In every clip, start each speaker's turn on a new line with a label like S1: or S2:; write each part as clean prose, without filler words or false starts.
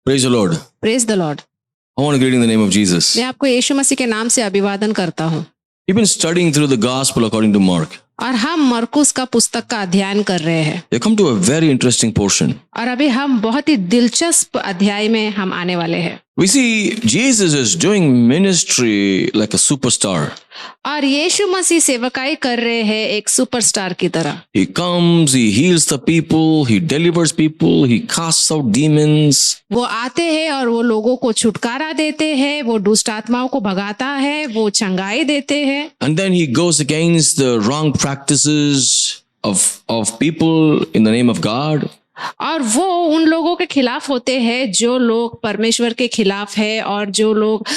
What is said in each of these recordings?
S1: Praise the Lord.
S2: Praise the Lord.
S1: I want to greet in the name of Jesus.
S2: मैं आपको यीशु मसीह के नाम से अभिवादन करता हूँ।
S1: We've been studying through the gospel according to Mark.
S2: और हम मरकुस का पुस्तक का अध्ययन कर रहे हैं।
S1: We come to a very interesting portion.
S2: और अभी हम बहुत ही दिलचस्प अध्याय में हम आने वाले हैं।
S1: We see Jesus is doing ministry like a superstar.
S2: और यीशु मसीह सेवकाई कर रहे हैं एक सुपरस्टार की तरह।
S1: He comes, he heals the people, he delivers people, he casts out demons.
S2: वो आते हैं और वो लोगों को छुटकारा देते हैं, वो दुष्ट आत्माओं को भगाता है, वो चंगाई देते हैं।
S1: And then he goes against the wrong practices of people in the name of God.
S2: और वो उन लोगों के खिलाफ होते हैं जो लोग परमेश्वर के खिलाफ है और जो लोग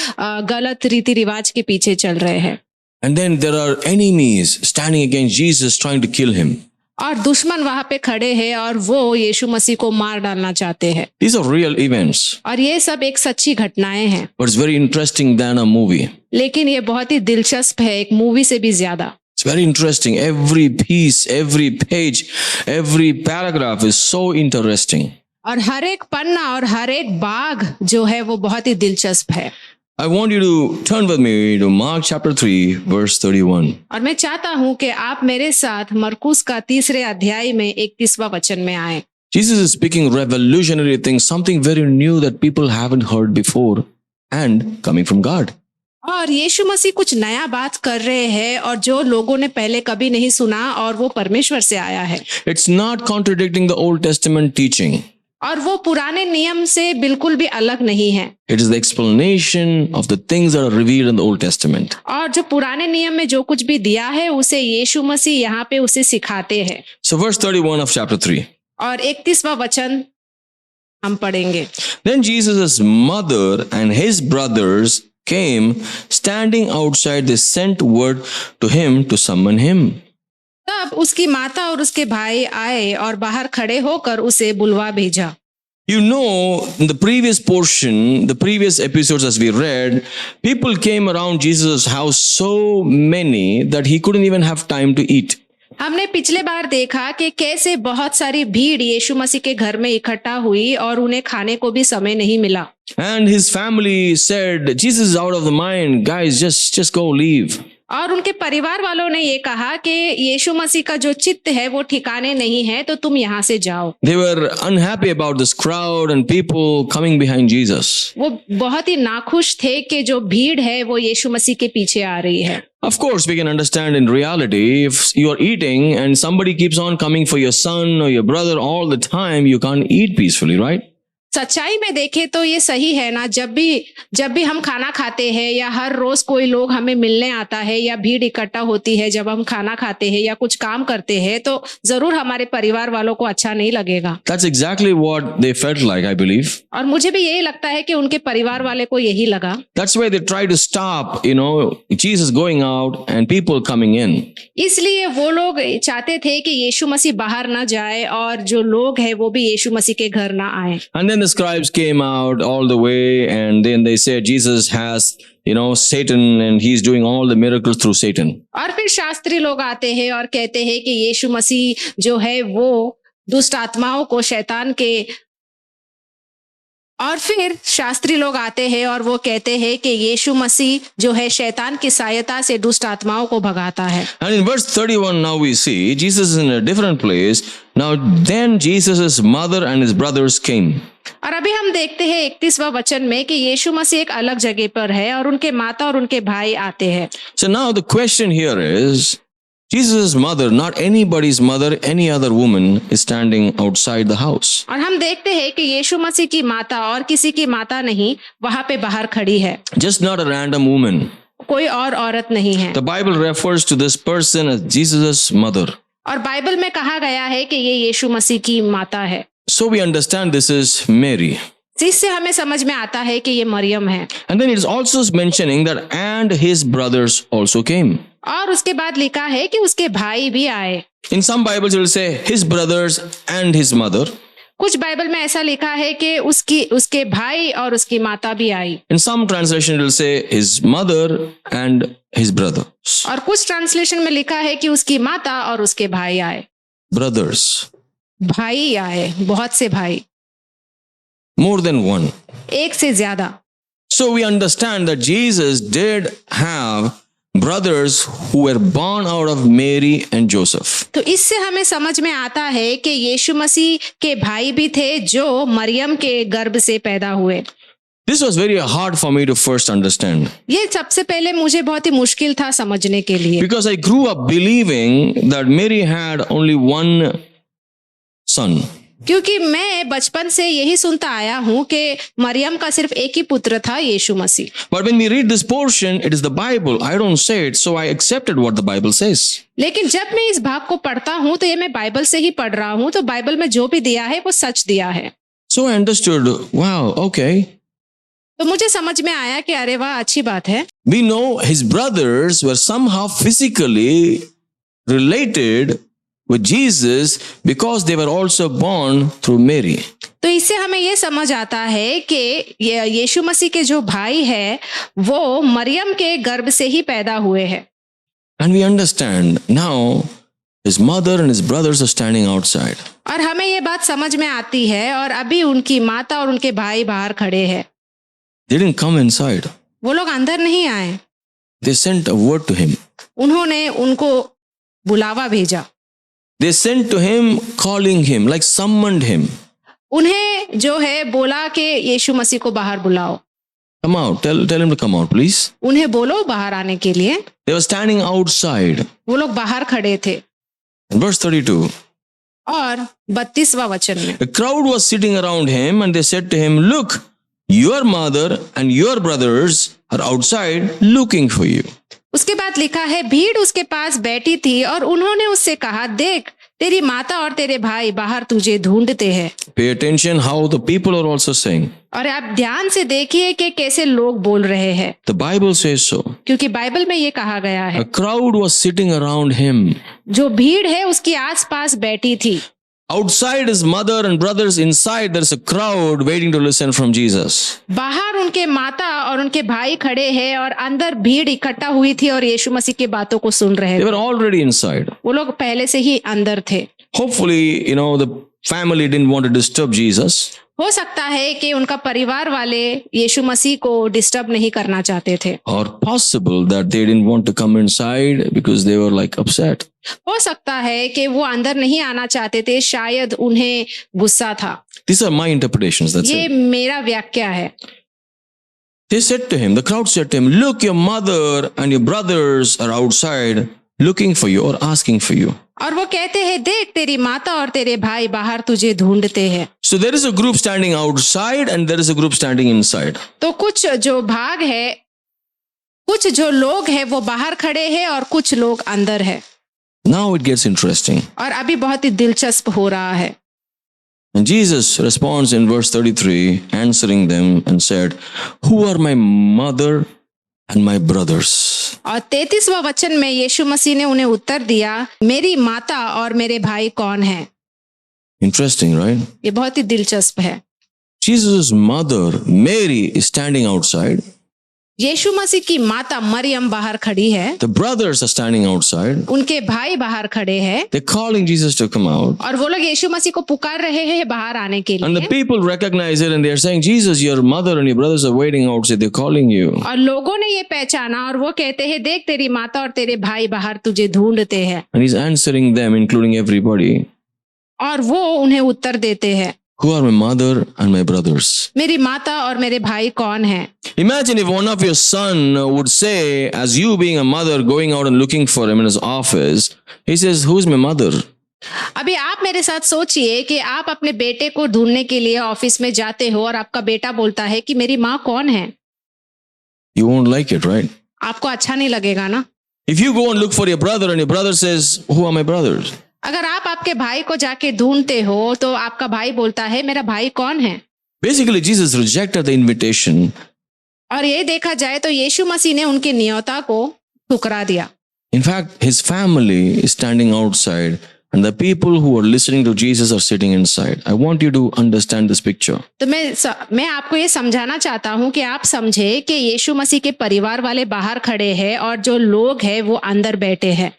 S2: गलत रीति रिवाज के पीछे चल रहे हैं।
S1: And then there are enemies standing against Jesus trying to kill him.
S2: और दुश्मन वहां पे खड़े हैं और वो यीशु मसीह को मार डालना चाहते हैं।
S1: These are real events.
S2: और ये सब एक सच्ची घटनाएं हैं।
S1: But it's very interesting than a movie.
S2: लेकिन ये बहुत ही दिलचस्प है, एक मूवी से भी ज्यादा।
S1: It's very interesting. Every piece, every page, every paragraph is so interesting.
S2: और हर एक पन्ना और हर एक बाग जो है वो बहुत ही दिलचस्प है।
S1: I want you to turn with me to Mark chapter 3, verse 31.
S2: और मैं चाहता हूं कि आप मेरे साथ मरकुस का 3 अध्याय में 31वां वचन में आए।
S1: Jesus is speaking revolutionary things, something very new that people haven't heard before and coming from God.
S2: और यीशु मसीह कुछ नया बात कर रहे हैं और जो लोगों ने पहले कभी नहीं सुना और वो परमेश्वर से आया है।
S1: It's not contradicting the Old Testament teaching.
S2: और वो पुराने नियम से बिल्कुल भी अलग नहीं है।
S1: It is the explanation of the things that are revealed in the Old Testament.
S2: और जो पुराने नियम में जो कुछ भी दिया है उसे यीशु मसीह यहाँ पे उसे सिखाते हैं।
S1: So verse 31 of chapter 3.
S2: और 31वां वचन हम पढ़ेंगे।
S1: Then Jesus' mother and his brothers came, standing outside they sent word to him to summon him.
S2: तब उसकी माता और उसके भाई आए और बाहर खड़े होकर उसे बुलवा भेजा।
S1: You know, in the previous portion, the previous episodes as we read, people came around Jesus' house so many that he couldn't even have time to eat.
S2: हमने पिछले बार देखा कि कैसे बहुत सारी भीड़ यीशु मसीह के घर में इकट्ठा हुई और उन्हें खाने को भी समय नहीं मिला।
S1: And his family said, Jesus is out of the mind, guys, just go leave.
S2: और उनके परिवार वालों ने ये कहा कि यीशु मसीह का जो चित्त है वो ठिकाने नहीं है, तो तुम यहाँ से जाओ।
S1: They were unhappy about this crowd and people coming behind Jesus.
S2: वो बहुत ही नाखुश थे कि जो भीड़ है वो यीशु मसीह के पीछे आ रही है।
S1: Of course, we can understand in reality, if you are eating and somebody keeps on coming for your son or your brother all the time, you can't eat peacefully, right?
S2: सच्चाई में देखें तो ये सही है ना। जब भी हम खाना खाते हैं या हर रोज कोई लोग हमें मिलने आता है या भीड़ इकट्ठा होती है, जब हम खाना खाते हैं या कुछ काम करते हैं तो जरूर हमारे परिवार वालों को अच्छा नहीं लगेगा।
S1: That's exactly what they felt like, I believe.
S2: और मुझे भी यही लगता है कि उनके परिवार वाले को यही लगा।
S1: That's why they tried to stop, Jesus going out and people coming in.
S2: इसलिए वो लोग चाहते थे कि यीशु मसीह बाहर ना जाए और जो लोग हैं वो भी यीशु मसीह के घर ना आए।
S1: And then the scribes came out all the way and then they said Jesus has, Satan and he's doing all the miracles through Satan.
S2: और फिर शास्त्री लोग आते हैं और कहते हैं कि यीशु मसीह जो है वो दुष्ट आत्माओं को शैतान के और फिर शास्त्री लोग आते हैं और वो कहते हैं कि यीशु मसीह जो है शैतान की सहायता से दुष्ट आत्माओं को भगाता है।
S1: And in verse 31 now we see Jesus is in a different place. Now then Jesus' mother and his brothers came.
S2: और अभी हम देखते हैं 31वां वचन में कि यीशु मसीह एक अलग जगह पर है और उनके माता और उनके भाई आते हैं।
S1: So now the question here is, Jesus' mother, not anybody's mother, any other woman is standing outside the house.
S2: और हम देखते हैं कि यीशु मसीह की माता और किसी की माता नहीं वहां पे बाहर खड़ी है।
S1: Just not a random woman.
S2: कोई और औरत नहीं है।
S1: The Bible refers to this person as Jesus' mother.
S2: और बाइबल में कहा गया है कि ये यीशु मसीह की माता है।
S1: So we understand this is Mary.
S2: इससे हमें समझ में आता है कि ये मरियम है।
S1: And then it is also mentioning that and his brothers also came.
S2: और उसके बाद लिखा है कि उसके भाई भी आए।
S1: In some Bibles it will say his brothers and his mother.
S2: कुछ बाइबल में ऐसा लिखा है कि उसके भाई और उसकी माता भी आई।
S1: In some translation it will say his mother and his brothers.
S2: और कुछ ट्रांसलेशन में लिखा है कि उसकी माता और उसके भाई आए।
S1: Brothers.
S2: भाई आए, बहुत से भाई।
S1: more than one.
S2: एक से ज्यादा।
S1: So we understand that Jesus did have brothers who were born out of Mary and Joseph.
S2: तो इससे हमें समझ में आता है कि यीशु मसीह के भाई भी थे जो मरियम के गर्भ से पैदा हुए।
S1: This was very hard for me to first understand
S2: ये सबसे पहले मुझे बहुत ही मुश्किल था समझने के लिए,
S1: because I grew up believing that Mary had only one son.
S2: क्योंकि मैं बचपन से यही सुनता आया हूँ कि मरियम का सिर्फ एक ही पुत्र था, यीशु मसीह।
S1: But when we read this portion, it is the Bible. I don't say it, so I accepted what the Bible says.
S2: लेकिन जब मैं इस भाग को पढ़ता हूँ तो ये मैं बाइबल से ही पढ़ रहा हूँ, तो बाइबल में जो भी दिया है वो सच दिया है।
S1: So I understood, wow, okay.
S2: तो मुझे समझ में आया कि अरे वाह, अच्छी बात है।
S1: We know his brothers were somehow physically related with Jesus because they were also born through Mary.
S2: तो इससे हमें ये समझ आता है कि यीशु मसीह के जो भाई है वो मरियम के गर्भ से ही पैदा हुए हैं।
S1: And we understand now his mother and his brothers are standing outside.
S2: और हमें ये बात समझ में आती है, और अभी उनकी माता और उनके भाई बाहर खड़े हैं।
S1: They didn't come inside.
S2: वो लोग अंदर नहीं आए,
S1: They sent a word to him.
S2: उन्होंने उनको बुलावा भेजा।
S1: They sent to him, calling him, like summoned him.
S2: उन्हें जो है बोला कि यीशु मसीह को बाहर बुलाओ।
S1: Come out. Tell him to come out, please.
S2: उन्हें बोलो बाहर आने के लिए।
S1: They were standing outside.
S2: वो लोग बाहर खड़े थे।
S1: In verse 32,
S2: और 32वां वचन में
S1: a crowd was sitting around him and they said to him, look, your mother and your brothers are outside looking for you.
S2: उसके बाद लिखा है, भीड़ उसके पास बैठी थी और उन्होंने उससे कहा, देख तेरी माता और तेरे भाई बाहर तुझे ढूंढते हैं।
S1: Pay attention how the people are also saying.
S2: और आप ध्यान से देखिए कि कैसे लोग बोल रहे हैं,
S1: The Bible says so.
S2: क्योंकि बाइबल में ये कहा गया है,
S1: A crowd was sitting around him.
S2: जो भीड़ है उसके आसपास बैठी थी।
S1: Outside his mother and brothers, inside there's a crowd waiting to listen from Jesus.
S2: बाहर उनके माता और उनके भाई खड़े हैं और अंदर भीड़ इकट्ठा हुई थी और यीशु मसीह की बातों को सुन रहे
S1: They
S2: थे।
S1: were already inside.
S2: वो लोग पहले से ही अंदर थे।
S1: Hopefully, the family didn't want to disturb Jesus.
S2: हो सकता है कि उनका परिवार वाले यीशु मसीह को डिस्टर्ब नहीं करना चाहते थे,
S1: Or possible that they didn't want to come inside because they were like upset.
S2: हो सकता है कि वो अंदर नहीं आना चाहते थे, शायद उन्हें गुस्सा था।
S1: These are my interpretations, that's
S2: ये
S1: it.
S2: मेरा व्याख्या है।
S1: They said to him, the crowd said to him, look, your mother and your brothers are outside looking for you or asking for you.
S2: और वो कहते हैं, देख तेरी माता और तेरे भाई बाहर तुझे ढूंढते हैं।
S1: So there is a group standing outside and there is a group standing inside.
S2: तो कुछ जो भाग है, कुछ जो लोग हैं वो बाहर खड़े हैं और कुछ लोग अंदर है।
S1: Now it gets interesting.
S2: और अभी बहुत ही दिलचस्प हो रहा है।
S1: And Jesus responds in verse 33, answering them and said, who are my mother and my brothers?
S2: और 33वां वचन में यीशु मसीह ने उन्हें उत्तर दिया, मेरी माता और मेरे भाई कौन हैं?
S1: Interesting, right?
S2: ये बहुत ही दिलचस्प है।
S1: Jesus' mother, Mary, is standing outside.
S2: यीशु मसीह की माता मरियम बाहर खड़ी है,
S1: The brothers are standing outside.
S2: उनके भाई बाहर खड़े हैं
S1: They're calling Jesus to come out.
S2: और वो लोग यीशु मसीह को पुकार रहे हैं बाहर आने के
S1: And the
S2: लिए।
S1: people recognize it and they're saying, Jesus, your mother and your brothers are waiting outside. They're calling you.
S2: और लोगों ने ये पहचाना और वो कहते हैं, देख तेरी माता और तेरे भाई बाहर तुझे ढूंढते हैं।
S1: And he's answering them, including everybody.
S2: और वो उन्हें उत्तर देते हैं,
S1: Who are my mother and my brothers?
S2: मेरी माता और मेरे भाई कौन हैं?
S1: Imagine if one of your son would say, as you being a mother going out and looking for him in his office, he says, who's my mother?
S2: अभी आप मेरे साथ सोचिए कि आप अपने बेटे को ढूंढने के लिए ऑफिस में जाते हो और आपका बेटा बोलता है कि मेरी माँ कौन है।
S1: You won't like it, right?
S2: आपको अच्छा नहीं लगेगा ना?
S1: If you go and look for your brother and your brother says, who are my brothers?
S2: अगर आप आपके भाई को जाके ढूंढते हो तो आपका भाई बोलता है, मेरा भाई कौन है?
S1: Basically, Jesus rejected the invitation.
S2: और ये देखा जाए तो यीशु मसीह ने उनकी नियोता को ठुकरा दिया।
S1: In fact, his family is standing outside and the people who are listening to Jesus are sitting inside. I want you to understand this picture.
S2: तो मैं आपको ये समझाना चाहता हूँ कि आप समझे कि यीशु मसीह के परिवार वाले बाहर खड़े हैं और जो लोग हैं वो अंदर बैठे हैं।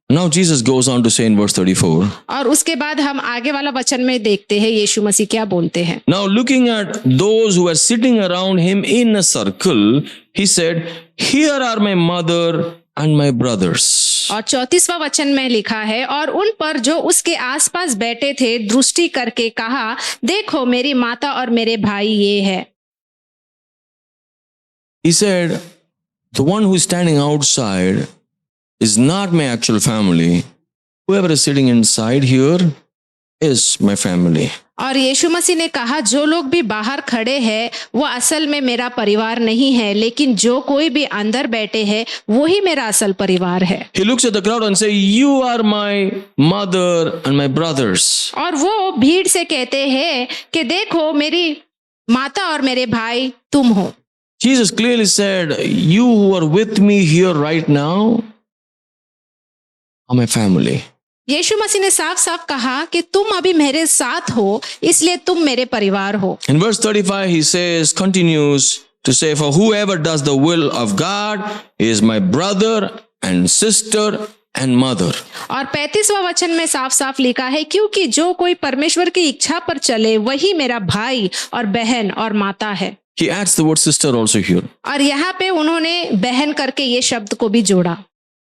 S1: Now Jesus goes on to say in verse 34.
S2: और उसके बाद हम आगे वाला वचन में देखते हैं यीशु मसीह क्या बोलते हैं।
S1: Now looking at those who were sitting around him in a circle, he said, "Here are my mother and my brothers."
S2: और 34वां वचन में लिखा है, और उन पर जो उसके आसपास बैठे थे दृष्टि करके कहा, देखो मेरी माता और मेरे भाई ये है।
S1: He said, the one who is standing outside is not my actual family. Whoever is sitting inside here is my family.
S2: और यीशु मसीह ने कहा, जो लोग भी बाहर खड़े हैं वो असल में मेरा परिवार नहीं है, लेकिन जो कोई भी अंदर बैठे हैं वो ही मेरा असल परिवार है।
S1: He looks at the crowd and says, "You are my mother and my brothers."
S2: और वो भीड़ से कहते हैं कि देखो मेरी माता और मेरे भाई तुम हो।
S1: Jesus clearly said, "You who are with me here right now are my family."
S2: यीशु मसीह ने साफ साफ कहा कि तुम अभी मेरे साथ हो, इसलिए तुम मेरे परिवार हो।
S1: In verse 35, he says, continues to say, "For whoever does the will of God is my brother and sister and mother."
S2: और 35वां वचन में साफ साफ लिखा है, क्योंकि जो कोई परमेश्वर की इच्छा पर चले वही मेरा भाई और बहन और माता है।
S1: He adds the word sister also here.
S2: और यहाँ पे उन्होंने बहन करके ये शब्द को भी जोड़ा।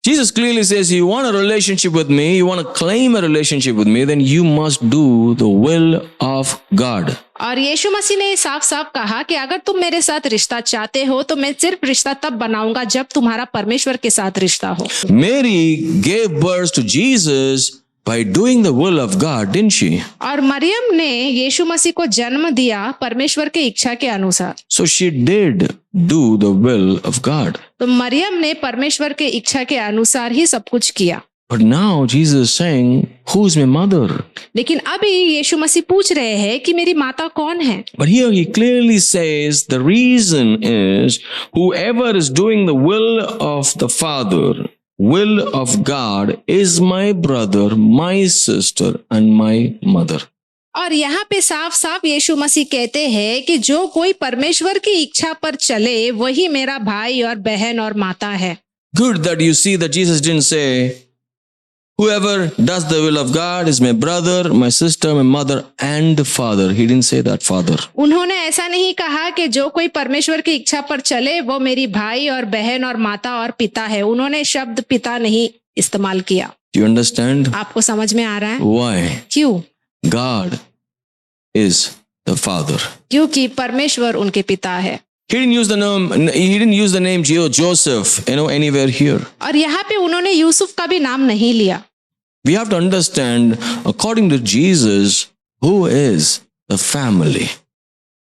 S1: Jesus clearly says, you want a relationship with me, you want to claim a relationship with me, then you must do the will of God.
S2: और यीशु मसीह ने साफ साफ कहा कि अगर तुम मेरे साथ रिश्ता चाहते हो तो मैं सिर्फ रिश्ता तब बनाऊंगा जब तुम्हारा परमेश्वर के साथ रिश्ता हो।
S1: Mary gave birth to Jesus by doing the will of God, didn't she?
S2: और मरियम ने यीशु मसीह को जन्म दिया परमेश्वर की इच्छा के अनुसार।
S1: So she did do the will of God.
S2: तो मरियम ने परमेश्वर के इच्छा के अनुसार ही सब कुछ किया।
S1: But now Jesus is saying, who's my mother?
S2: लेकिन अभी यीशु मसीह पूछ रहे हैं कि मेरी माता कौन है।
S1: But here he clearly says the reason is whoever is doing the will of the Father, will of God, is my brother, my sister and my mother.
S2: और यहाँ पे साफ साफ यीशु मसीह कहते हैं कि जो कोई परमेश्वर की इच्छा पर चले वही मेरा भाई और बहन और माता है।
S1: Good that you see that Jesus didn't say, whoever does the will of God is my brother, my sister, my mother and father. He didn't say that, father.
S2: उन्होंने ऐसा नहीं कहा कि जो कोई परमेश्वर की इच्छा पर चले वो मेरी भाई और बहन और माता और पिता है। उन्होंने शब्द पिता नहीं इस्तेमाल किया।
S1: Do you understand?
S2: आपको समझ में आ रहा है?
S1: Why?
S2: क्यों?
S1: God is the father.
S2: क्योंकि परमेश्वर उनके पिता है।
S1: He didn't use the name Joseph, anywhere here.
S2: और यहाँ पे उन्होंने यूसुफ का भी नाम नहीं लिया।
S1: We have to understand, according to Jesus, who is the family.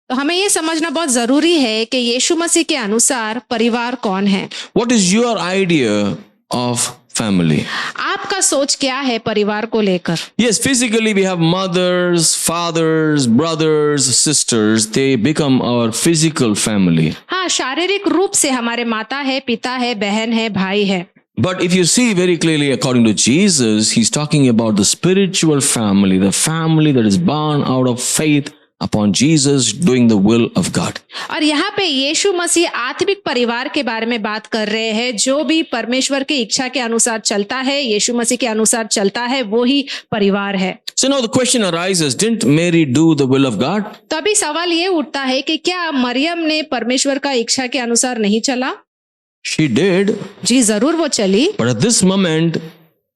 S2: तो हमें ये समझना बहुत जरूरी है कि यीशु मसीह के अनुसार परिवार कौन है।
S1: What is your idea of family?
S2: आपका सोच क्या है परिवार को लेकर?
S1: Yes, physically we have mothers, fathers, brothers, sisters. They become our physical family.
S2: हाँ, शारीरिक रूप से हमारे माता है, पिता है, बहन है, भाई है।
S1: But if you see very clearly, according to Jesus, he's talking about the spiritual family, the family that is born out of faith upon Jesus doing the will of God.
S2: और यहाँ पे यीशु मसीह आत्मिक परिवार के बारे में बात कर रहे हैं। जो भी परमेश्वर की इच्छा के अनुसार चलता है, यीशु मसीह के अनुसार चलता है, वो ही परिवार है।
S1: So now the question arises, didn't Mary do the will of God?
S2: तो अभी सवाल ये उठता है कि क्या मरियम ने परमेश्वर का इच्छा के अनुसार नहीं चला?
S1: She did.
S2: जी जरूर वो चली।
S1: But at this moment,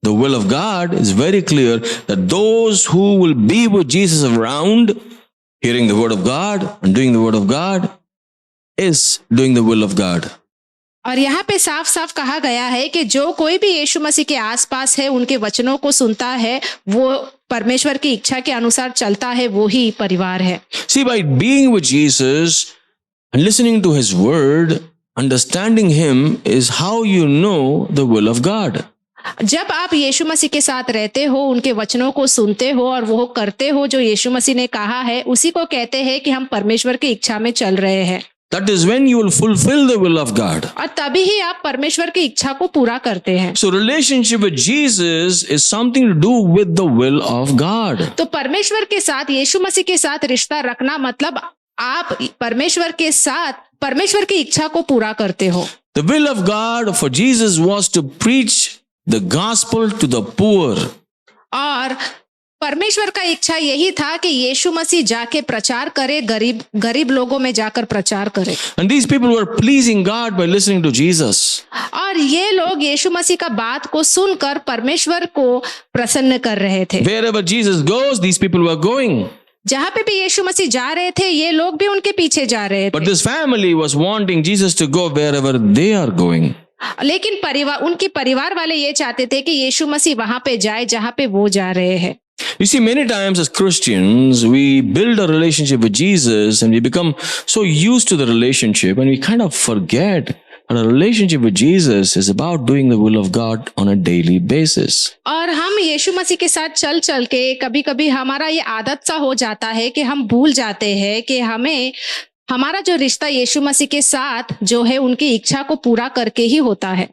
S1: the will of God is very clear that those who will be with Jesus around, hearing the word of God and doing the word of God, is doing the will of God.
S2: और यहाँ पे साफ साफ कहा गया है कि जो कोई भी यीशु मसीह के आसपास है, उनके वचनों को सुनता है, वो परमेश्वर की इच्छा के अनुसार चलता है, वो ही परिवार है।
S1: See, by being with Jesus and listening to his word, understanding him is how you know the will of God.
S2: जब आप यीशु मसीह के साथ रहते हो, उनके वचनों को सुनते हो और वो करते हो जो यीशु मसीह ने कहा है, उसी को कहते हैं कि हम परमेश्वर की इच्छा में चल रहे हैं।
S1: That is when you will fulfill the will of God.
S2: और तभी ही आप परमेश्वर की इच्छा को पूरा करते हैं।
S1: So relationship with Jesus is something to do with the will of God.
S2: तो परमेश्वर के साथ, यीशु मसीह के साथ रिश्ता रखना मतलब आप परमेश्वर के साथ परमेश्वर की इच्छा को पूरा करते हो।
S1: The will of God for Jesus was to preach the gospel to the poor.
S2: और परमेश्वर का इच्छा यही था कि यीशु मसीह जाके प्रचार करे, गरीब लोगों में जाकर प्रचार करे।
S1: And these people were pleasing God by listening to Jesus.
S2: और ये लोग यीशु मसीह का बात को सुनकर परमेश्वर को प्रसन्न कर रहे थे।
S1: Wherever Jesus goes, these people were going.
S2: जहाँ पे भी यीशु मसीह जा रहे थे, ये लोग भी उनके पीछे जा रहे
S1: But
S2: थे।
S1: this family was wanting Jesus to go wherever they are going.
S2: लेकिन उनकी परिवार वाले ये चाहते थे कि यीशु मसीह वहां पे जाए जहाँ पे वो जा रहे हैं।
S1: You see, many times as Christians, we build a relationship with Jesus and we become so used to the relationship and we kind of forget that a relationship with Jesus is about doing the will of God on a daily basis.
S2: और हम यीशु मसीह के साथ चल चल के कभी कभी हमारा ये आदत सा हो जाता है कि हम भूल जाते हैं कि हमारा जो रिश्ता यीशु मसीह के साथ जो है उनकी इच्छा को पूरा करके ही होता है।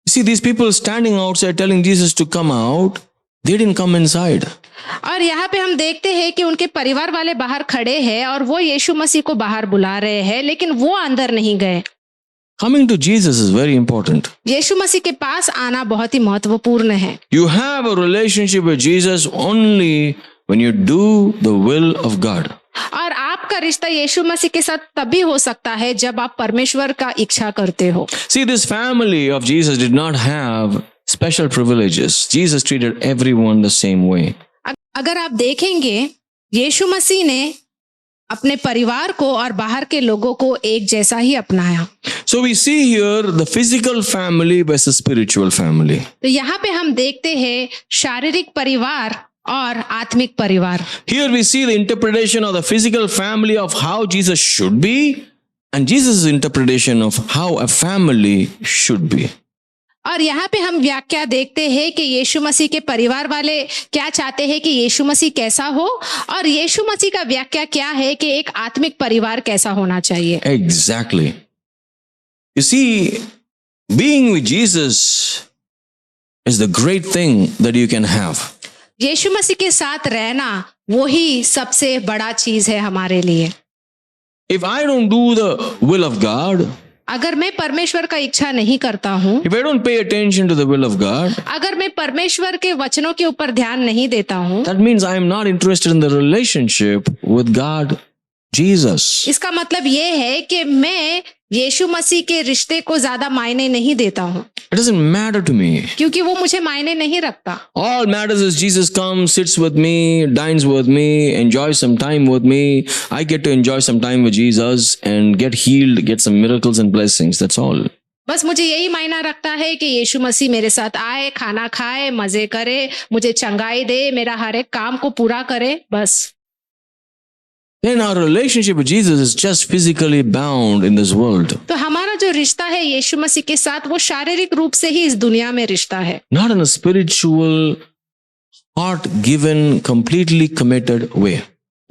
S1: See, these people standing outside telling Jesus to come out, they didn't come inside.
S2: और यहाँ पे हम देखते हैं कि उनके परिवार वाले बाहर खड़े हैं और वो यीशु मसीह को बाहर बुला रहे हैं, लेकिन वो अंदर नहीं गए।
S1: Coming to Jesus is very important.
S2: यीशु मसीह के पास आना बहुत ही महत्वपूर्ण है।
S1: You have a relationship with Jesus only when you do the will of God.
S2: और आपका रिश्ता यीशु मसीह के साथ तभी हो सकता है जब आप परमेश्वर का इच्छा करते हो।
S1: See, this family of Jesus did not have special privileges. Jesus treated everyone the same way.
S2: अगर आप देखेंगे यीशु मसीह ने अपने परिवार को और बाहर के लोगों को एक जैसा ही अपनाया।
S1: So we see here the physical family versus spiritual family.
S2: तो यहाँ पे हम देखते हैं शारीरिक परिवार और आत्मिक परिवार।
S1: Here we see the interpretation of the physical family of how Jesus should be and Jesus' interpretation of how a family should be.
S2: और यहाँ पे हम व्याख्या देखते हैं कि यीशु मसीह के परिवार वाले क्या चाहते हैं कि यीशु मसीह कैसा हो और यीशु मसीह का व्याख्या क्या है कि एक आत्मिक परिवार कैसा होना चाहिए।
S1: Exactly. You see, being with Jesus is the great thing that you can have.
S2: यीशु मसीह के साथ रहना वही सबसे बड़ा चीज है हमारे लिए।
S1: If I don't do the will of God,
S2: अगर मैं परमेश्वर का इच्छा नहीं करता हूँ,
S1: if I don't pay attention to the will of God,
S2: अगर मैं परमेश्वर के वचनों के ऊपर ध्यान नहीं देता हूँ,
S1: that means I am not interested in the relationship with God, Jesus.
S2: इसका मतलब ये है कि मैं यीशु मसीह के रिश्ते को ज्यादा मायने नहीं देता हूँ,
S1: It doesn't matter to me.
S2: क्योंकि वो मुझे मायने नहीं रखता।
S1: All matters is Jesus comes, sits with me, dines with me, enjoys some time with me. I get to enjoy some time with Jesus and get healed, get some miracles and blessings. That's all.
S2: बस मुझे यही मायना रखता है कि यीशु मसीह मेरे साथ आए, खाना खाए, मजे करे, मुझे चंगाई दे, मेरा हर एक काम को पूरा करे, बस।
S1: Then our relationship with Jesus is just physically bound in this world.
S2: तो हमारा जो रिश्ता है यीशु मसीह के साथ वो शारीरिक रूप से ही इस दुनिया में रिश्ता है,
S1: Not in a spiritual, heart-given, completely committed way.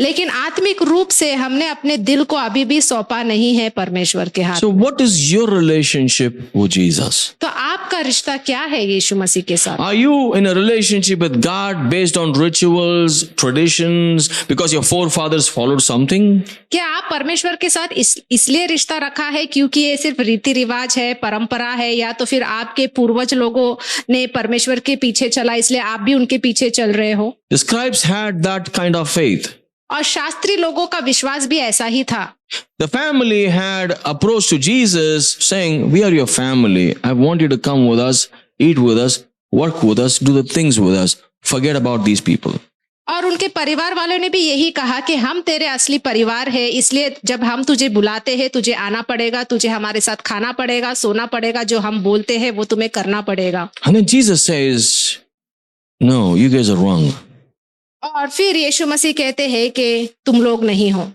S2: लेकिन आत्मिक रूप से हमने अपने दिल को अभी भी सौंपा नहीं है परमेश्वर के हाथ।
S1: So what is your relationship with Jesus?
S2: तो आपका रिश्ता क्या है यीशु मसीह के साथ?
S1: Are you in a relationship with God based on rituals, traditions, because your forefathers followed something?
S2: क्या आप परमेश्वर के साथ इसलिए रिश्ता रखा है क्योंकि ये सिर्फ रीति रिवाज है, परंपरा है, या तो फिर आपके पूर्वज लोगों ने परमेश्वर के पीछे चला इसलिए आप भी उनके पीछे चल रहे हो?
S1: The scribes had that kind of faith.
S2: और शास्त्री लोगों का विश्वास भी ऐसा ही था।
S1: The family had approached to Jesus saying, "We are your family. I want you to come with us, eat with us, work with us, do the things with us. Forget about these people."
S2: और उनके परिवार वालों ने भी यही कहा कि हम तेरे असली परिवार है, इसलिए जब हम तुझे बुलाते हैं तुझे आना पड़ेगा, तुझे हमारे साथ खाना पड़ेगा, सोना पड़ेगा, जो हम बोलते हैं वो तुम्हें करना पड़ेगा।
S1: And then Jesus says, "No, you guys are wrong.
S2: और फिर यीशु मसीह कहते हैं कि तुम लोग नहीं हो,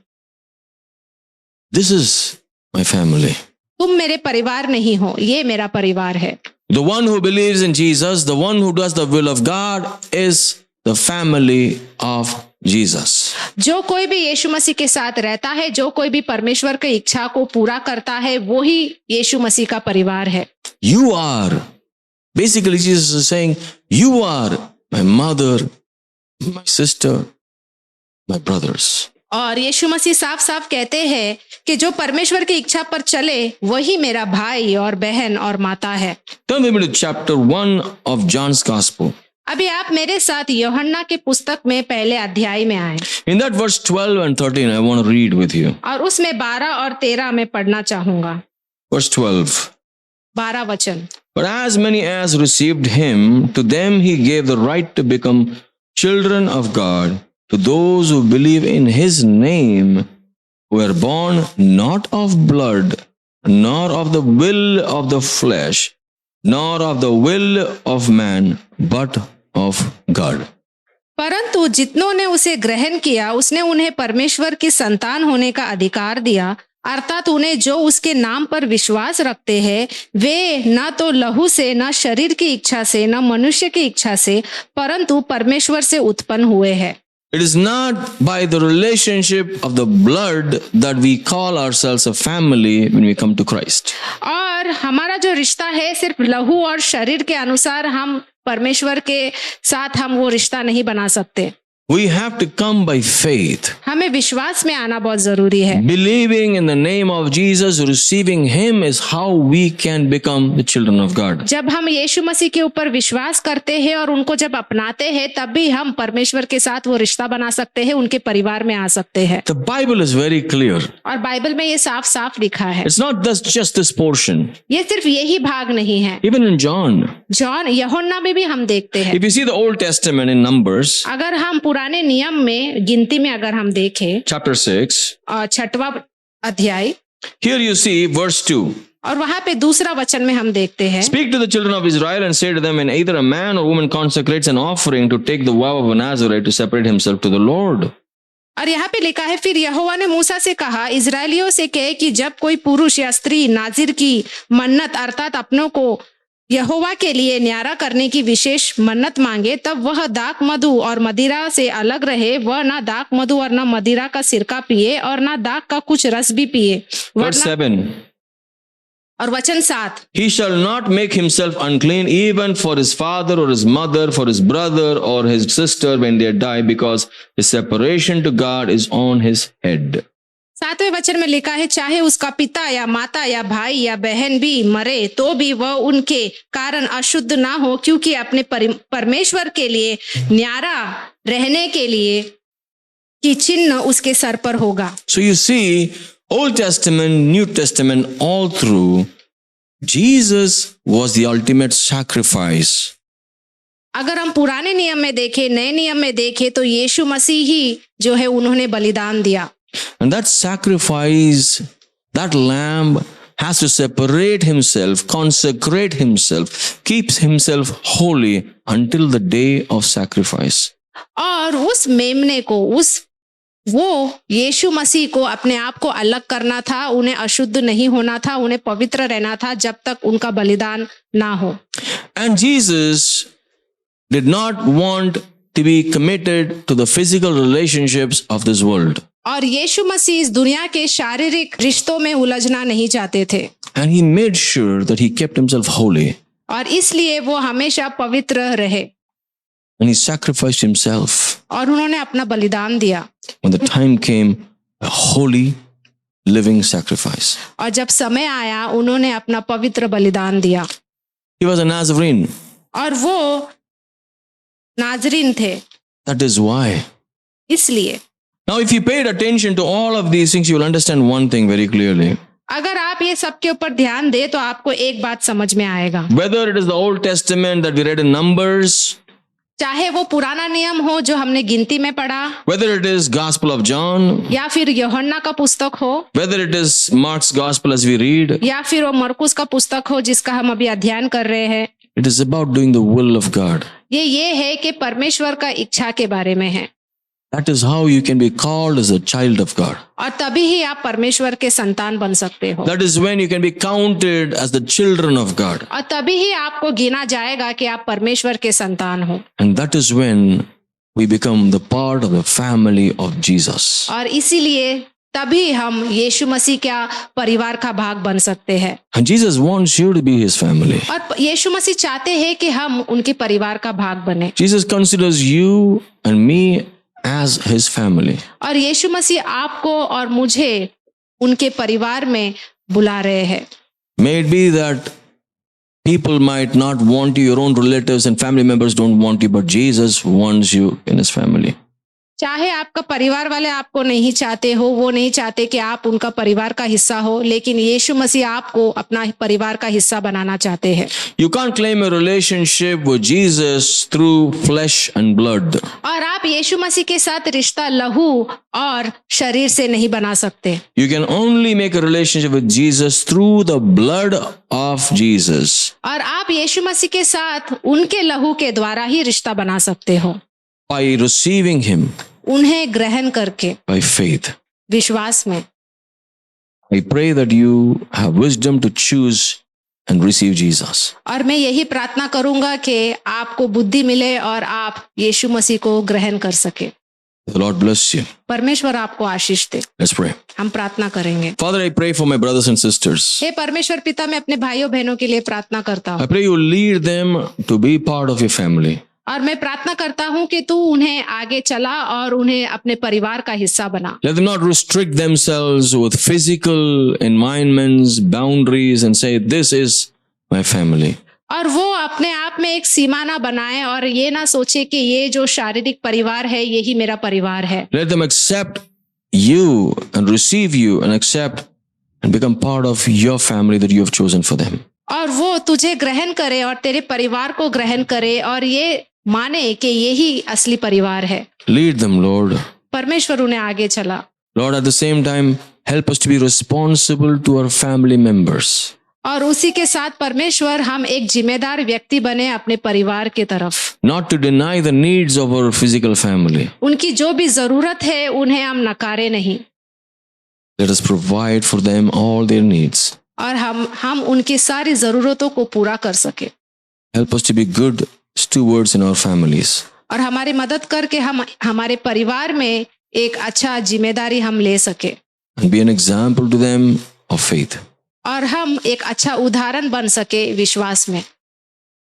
S1: This is my family."
S2: तुम मेरे परिवार नहीं हो, ये मेरा परिवार है।
S1: The one who believes in Jesus, the one who does the will of God is the family of Jesus.
S2: जो कोई भी यीशु मसीह के साथ रहता है, जो कोई भी परमेश्वर की इच्छा को पूरा करता है, वो ही यीशु मसीह का परिवार है।
S1: You are, basically Jesus is saying, you are my mother, my sister, my brothers.
S2: और यीशु मसीह साफ साफ कहते हैं कि जो परमेश्वर की इच्छा पर चले वही मेरा भाई और बहन और माता है।
S1: Turn with me to chapter 1 of John's Gospel.
S2: अभी आप मेरे साथ यूहन्ना के पुस्तक में पहले अध्याय में आए
S1: In that verse 12 and 13, I want to read with you.
S2: और उसमें 12 और 13 में पढ़ना चाहूंगा।
S1: Verse 12.
S2: 12 वचन।
S1: But as many as received him, to them he gave the right to become children of God, to those who believe in his name, who were born not of blood, nor of the will of the flesh, nor of the will of man, but of God.
S2: परंतु जितनों ने उसे ग्रहण किया उसने उन्हें परमेश्वर की संतान होने का अधिकार दिया, अर्थात उन्हें जो उसके नाम पर विश्वास रखते हैं वे न तो लहू से, न शरीर की इच्छा से, न मनुष्य की इच्छा से, परंतु परमेश्वर से उत्पन्न हुए हैं।
S1: It is not by the relationship of the blood that we call ourselves a family when we come to Christ.
S2: और हमारा जो रिश्ता है सिर्फ लहू और शरीर के अनुसार हम परमेश्वर के साथ हम वो रिश्ता नहीं बना सकते।
S1: We have to come by faith,
S2: हमें विश्वास में आना बहुत जरूरी है।
S1: believing in the name of Jesus, receiving him is how we can become the children of God.
S2: जब हम यीशु मसीह के ऊपर विश्वास करते हैं और उनको जब अपनाते हैं तभी हम परमेश्वर के साथ वो रिश्ता बना सकते हैं, उनके परिवार में आ सकते हैं।
S1: The Bible is very clear.
S2: और बाइबल में ये साफ साफ लिखा है।
S1: It's not just this portion.
S2: ये सिर्फ यही भाग नहीं है।
S1: Even in John,
S2: यूहन्ना में भी हम देखते हैं।
S1: if you see the Old Testament in Numbers,
S2: अगर हम पुराने नियम में गिनती में अगर हम देखें
S1: chapter 6,
S2: 6वां अध्याय,
S1: here you see verse 2.
S2: और वहां पे दूसरा वचन में हम देखते हैं,
S1: Speak to the children of Israel and say to them, when either a man or woman consecrates an offering to take the vow of a Nazarite to separate himself to the Lord.
S2: और यहाँ पे लिखा है, फिर यहोवा ने मूसा से कहा, इजरायलियों से कहे कि जब कोई पुरुष या स्त्री नाजिर की मन्नत अर्थात अपनों को यहोवा के लिए न्यारा करने की विशेष मन्नत मांगे, तब वह दाख मधु और मदिरा से अलग रहे। वह ना दाख मधु और ना मदिरा का सिरका पिए और ना दाख का कुछ रस भी पिए।
S1: Verse 7.
S2: और वचन 7,
S1: He shall not make himself unclean even for his father or his mother, for his brother or his sister when they die, because his separation to God is on his head.
S2: 7वें वचन में लिखा है, चाहे उसका पिता या माता या भाई या बहन भी मरे तो भी वह उनके कारण अशुद्ध ना हो, क्योंकि अपने परमेश्वर के लिए न्यारा रहने के लिए की चिन्ह उसके सर पर होगा।
S1: So you see, Old Testament, New Testament, all through, Jesus was the ultimate sacrifice.
S2: अगर हम पुराने नियम में देखें, नए नियम में देखें तो यीशु मसीह ही जो है उन्होंने बलिदान दिया।
S1: And that sacrifice, that lamb has to separate himself, consecrate himself, keeps himself holy until the day of sacrifice.
S2: और उस मेमने को, वो यीशु मसीह को अपने आप को अलग करना था, उन्हें अशुद्ध नहीं होना था, उन्हें पवित्र रहना था जब तक उनका बलिदान ना हो।
S1: And Jesus did not want to be committed to the physical relationships of this world.
S2: और यीशु मसीह इस दुनिया के शारीरिक रिश्तों में उलझना नहीं चाहते थे।
S1: And he made sure that he kept himself holy.
S2: और इसलिए वो हमेशा पवित्र रहे।
S1: And he sacrificed himself.
S2: और उन्होंने अपना बलिदान दिया।
S1: When the time came, a holy, living sacrifice.
S2: और जब समय आया उन्होंने अपना पवित्र बलिदान दिया।
S1: He was a Nazarene.
S2: और वो नाजरीन थे।
S1: That is why.
S2: इसलिए
S1: Now, if you paid attention to all of these things, you will understand one thing very clearly.
S2: अगर आप ये सब के ऊपर ध्यान दे तो आपको एक बात समझ में आएगा।
S1: Whether it is the Old Testament that we read in Numbers,
S2: चाहे वो पुराना नियम हो जो हमने गिनती में पढ़ा,
S1: whether it is Gospel of John,
S2: या फिर यूहन्ना का पुस्तक हो,
S1: whether it is Mark's Gospel as we read,
S2: या फिर वो मरकुस का पुस्तक हो जिसका हम अभी अध्ययन कर रहे हैं,
S1: it is about doing the will of God.
S2: ये है कि परमेश्वर का इच्छा के बारे में है।
S1: That is how you can be called as a child of God.
S2: और तभी ही आप परमेश्वर के संतान बन सकते हो।
S1: That is when you can be counted as the children of God.
S2: और तभी ही आपको गिना जाएगा कि आप परमेश्वर के संतान हो।
S1: And that is when we become the part of the family of Jesus.
S2: और इसीलिए तभी हम यीशु मसीह का परिवार का भाग बन सकते हैं।
S1: And Jesus wants you to be his family.
S2: और यीशु मसीह चाहते हैं कि हम उनके परिवार का भाग बने।
S1: Jesus considers you and me as his family.
S2: और यीशु मसीह आपको और मुझे उनके परिवार में बुला रहे हैं.
S1: May it be that people might not want you, your own relatives and family members don't want you, but Jesus wants you in his family.
S2: चाहे आपका परिवार वाले आपको नहीं चाहते हो, वो नहीं चाहते कि आप उनका परिवार का हिस्सा हो, लेकिन यीशु मसीह आपको अपना परिवार का हिस्सा बनाना चाहते हैं.
S1: You can't claim a relationship with Jesus through flesh and blood.
S2: और आप यीशु मसीह के साथ रिश्ता लहू और शरीर से नहीं बना सकते.
S1: You can only make a relationship with Jesus through the blood of Jesus.
S2: और आप यीशु मसीह के साथ उनके लहू के द्वारा ही रिश्ता बना सकते हो.
S1: By receiving him
S2: उन्हें ग्रहण करके
S1: by faith.
S2: विश्वास में.
S1: I pray that you have wisdom to choose and receive Jesus.
S2: और मैं यही प्रार्थना करूंगा कि आपको बुद्धि मिले और आप यीशु मसीह को ग्रहण कर सके.
S1: The Lord bless you.
S2: परमेश्वर आपको आशीष दे.
S1: Let's pray.
S2: हम प्रार्थना करेंगे.
S1: Father, I pray for my brothers and sisters.
S2: हे परमेश्वर पिता, मैं अपने भाइयों बहनों के लिए प्रार्थना करता हूँ.
S1: I pray you lead them to be part of your family.
S2: और मैं प्रार्थना करता हूँ कि तू उन्हें आगे चला और उन्हें अपने परिवार का हिस्सा बना.
S1: Let them not restrict themselves with physical environments, boundaries, and say, this is my family.
S2: और वो अपने आप में एक सीमा ना बनाए और ये ना सोचे कि ये जो शारीरिक परिवार है यही मेरा परिवार है.
S1: Let them accept you and receive you and accept and become part of your family that you have chosen for them.
S2: और वो तुझे ग्रहण करे और तेरे परिवार को ग्रहण करे और ये माने कि यही असली परिवार है.
S1: Lead them, Lord.
S2: परमेश्वर उन्हें आगे चला.
S1: Lord, at the same time, help us to be responsible to our family members.
S2: और उसी के साथ परमेश्वर हम एक जिम्मेदार व्यक्ति बने अपने परिवार के तरफ.
S1: Not to deny the needs of our physical family.
S2: उनकी जो भी जरूरत है उन्हें हम नकारे नहीं.
S1: Let us provide for them all their needs.
S2: और हम उनकी सारी जरूरतों को पूरा कर सके.
S1: Help us to be good stewards in our families.
S2: और हमारी मदद करके हम हमारे परिवार में एक अच्छा जिम्मेदारी हम ले सके.
S1: And be an example to them of faith.
S2: और हम एक अच्छा उदाहरण बन सके विश्वास में.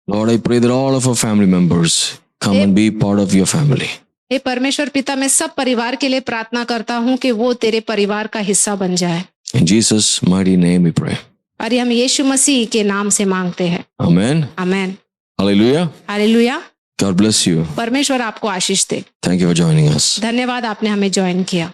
S1: Lord, I pray that all of our family members come and be part of your family.
S2: हे परमेश्वर पिता, मैं सब परिवार के लिए प्रार्थना करता हूँ कि वो तेरे परिवार का हिस्सा बन जाए.
S1: In Jesus' mighty name we pray.
S2: और ये हम यीशु मसीह के नाम से मांगते हैं.
S1: Amen.
S2: Amen.
S1: Hallelujah.
S2: Hallelujah.
S1: God bless you.
S2: परमेश्वर आपको आशीष दे.
S1: Thank you for joining us.
S2: धन्यवाद आपने हमें ज्वाइन किया.